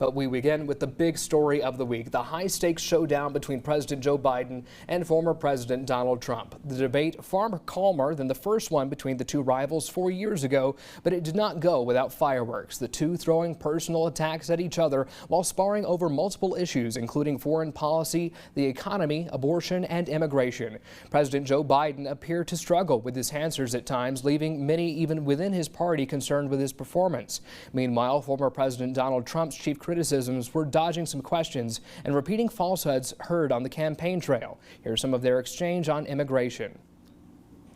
But we begin with the big story of the week, the high-stakes showdown between President Joe Biden and former President Donald Trump. The debate far calmer than the first one between the two rivals 4 years ago, but it did not go without fireworks, the two throwing personal attacks at each other while sparring over multiple issues, including foreign policy, the economy, abortion, and immigration. President Joe Biden appeared to struggle with his answers at times, leaving many even within his party concerned with his performance. Meanwhile, former President Donald Trump's chief criticisms were dodging some questions and repeating falsehoods heard on the campaign trail. Here's some of their exchange on immigration.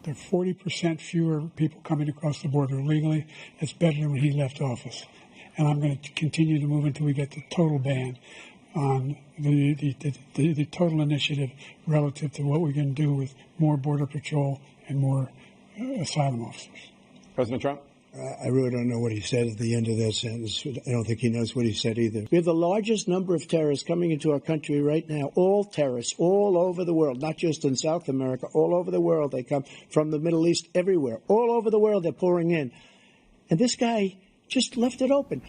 There are 40% fewer people coming across the border illegally. It's better than when he left office. And I'm going to continue to move until we get the total ban on the total initiative relative to what we're going to do with more Border Patrol and more asylum officers. President Trump? I really don't know what he said at the end of that sentence. I don't think he knows what he said either. We have the largest number of terrorists coming into our country right now, all terrorists, all over the world, not just in South America, all over the world. They come from the Middle East, everywhere. All over the world they're pouring in. And this guy just left it open.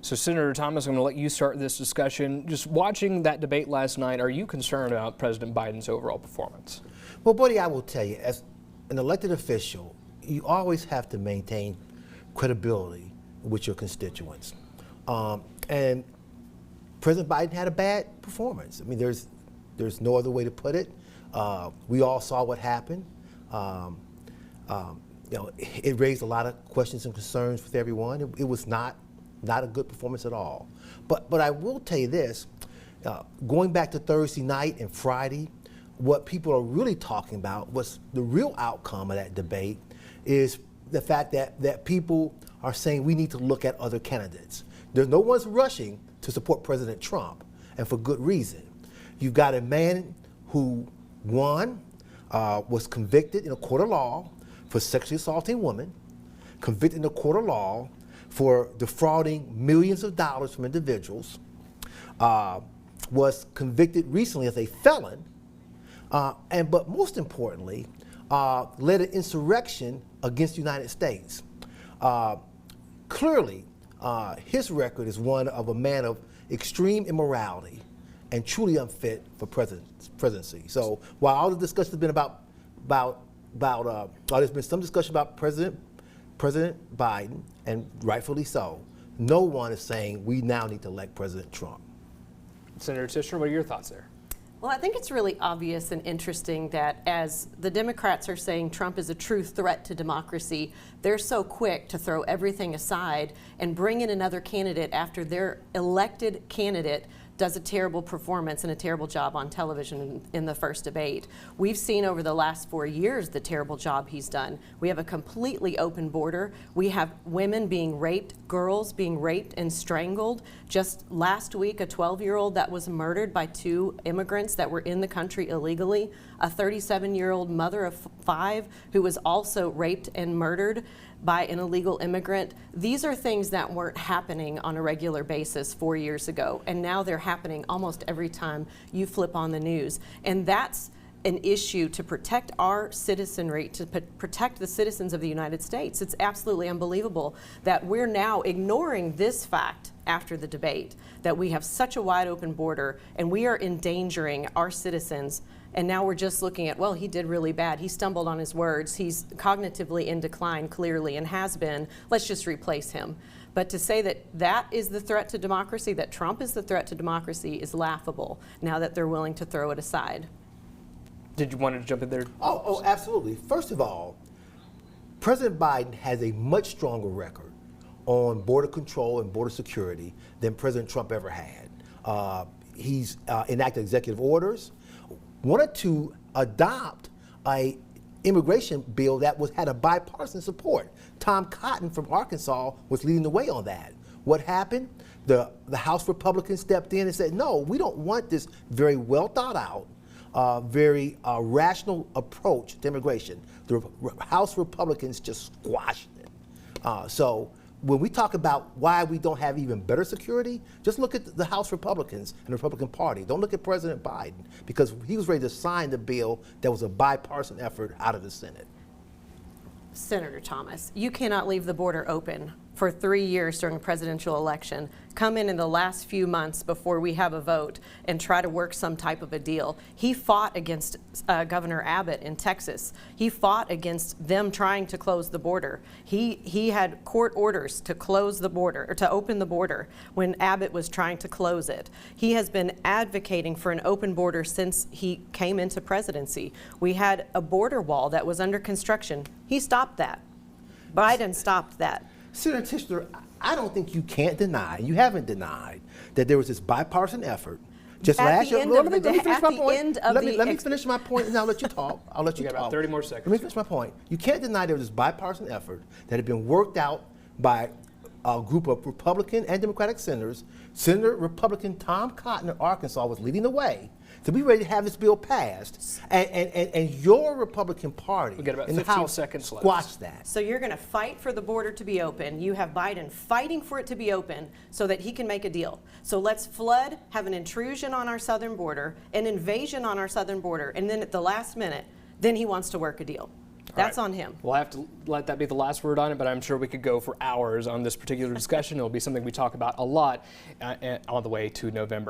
So, Senator Thomas, I'm going to let you start this discussion. Just watching that debate last night, are you concerned about President Biden's overall performance? Well, buddy, I will tell you, as an elected official, you always have to maintain credibility with your constituents. And President Biden had a bad performance. I mean, there's no other way to put it. We all saw what happened. It raised a lot of questions and concerns with everyone. It was not a good performance at all. But I will tell you this, going back to Thursday night and Friday, what people are really talking about was the real outcome of that debate is the fact that people are saying we need to look at other candidates. There's no one's rushing to support President Trump, and for good reason. You've got a man who, one, was convicted in a court of law for sexually assaulting women, convicted in a court of law for defrauding millions of dollars from individuals, was convicted recently as a felon, but most importantly, led an insurrection against the United States. Clearly, his record is one of a man of extreme immorality and truly unfit for presidency. So while all the discussion has been there's been some discussion about President Biden, and rightfully so, no one is saying we now need to elect President Trump. Senator Tichenor, what are your thoughts there? Well, I think it's really obvious and interesting that as the Democrats are saying Trump is a true threat to democracy, they're so quick to throw everything aside and bring in another candidate after their elected candidate does a terrible performance and a terrible job on television in the first debate. We've seen over the last 4 years the terrible job he's done. We have a completely open border. We have women being raped, girls being raped and strangled. Just last week, a 12-year-old that was murdered by 2 immigrants that were in the country illegally, a 37-year-old mother of 5 who was also raped and murdered by an illegal immigrant. These are things that weren't happening on a regular basis 4 years ago, and now they're happening almost every time you flip on the news. And that's an issue to protect our citizenry, to protect the citizens of the United States. It's absolutely unbelievable that we're now ignoring this fact after the debate, that we have such a wide open border and we are endangering our citizens. And now we're just looking at, well, he did really bad. He stumbled on his words. He's cognitively in decline, clearly, and has been. Let's just replace him. But to say that that is the threat to democracy, that Trump is the threat to democracy, is laughable now that they're willing to throw it aside. Did you want to jump in there? Oh, absolutely. First of all, President Biden has a much stronger record on border control and border security than President Trump ever had. He's enacted executive orders, wanted to adopt a immigration bill that had a bipartisan support. Tom Cotton from Arkansas was leading the way on that. What happened? The House Republicans stepped in and said, no, we don't want this very well thought out, very rational approach to immigration. The House Republicans just squashed it. So when we talk about why we don't have even better security, just look at the House Republicans and the Republican Party. Don't look at President Biden, because he was ready to sign the bill that was a bipartisan effort out of the Senate. Senator Thomas, you cannot leave the border open for 3 years during a presidential election come in the last few months before we have a vote and try to work some type of a deal. He fought against Governor Abbott in Texas. He fought against them trying to close the border. He had court orders to close the border, or to open the border, when Abbott was trying to close it. He has been advocating for an open border since he came into presidency. We had a border wall that was under construction. He stopped that. Biden stopped that. Senator Tichenor, I don't think you can't deny, you haven't denied, that there was this bipartisan effort just last year. Let me finish my point. Let me finish my point, and I'll let you talk. I'll let you talk. Got about 30 more seconds. Let me finish my point. You can't deny there was this bipartisan effort that had been worked out by a group of Republican and Democratic senators. Senator Republican Tom Cotton of Arkansas was leading the way to be ready to have this bill passed, and your Republican Party We've got about in the 15 House seconds left. squashed that. So you're going to fight for the border to be open. You have Biden fighting for it to be open so that he can make a deal. So let's flood, have an intrusion on our southern border, an invasion on our southern border, and then at the last minute, then he wants to work a deal. That's on him. We'll have to let that be the last word on it, but I'm sure we could go for hours on this particular discussion. It'll be something we talk about a lot on the way to November.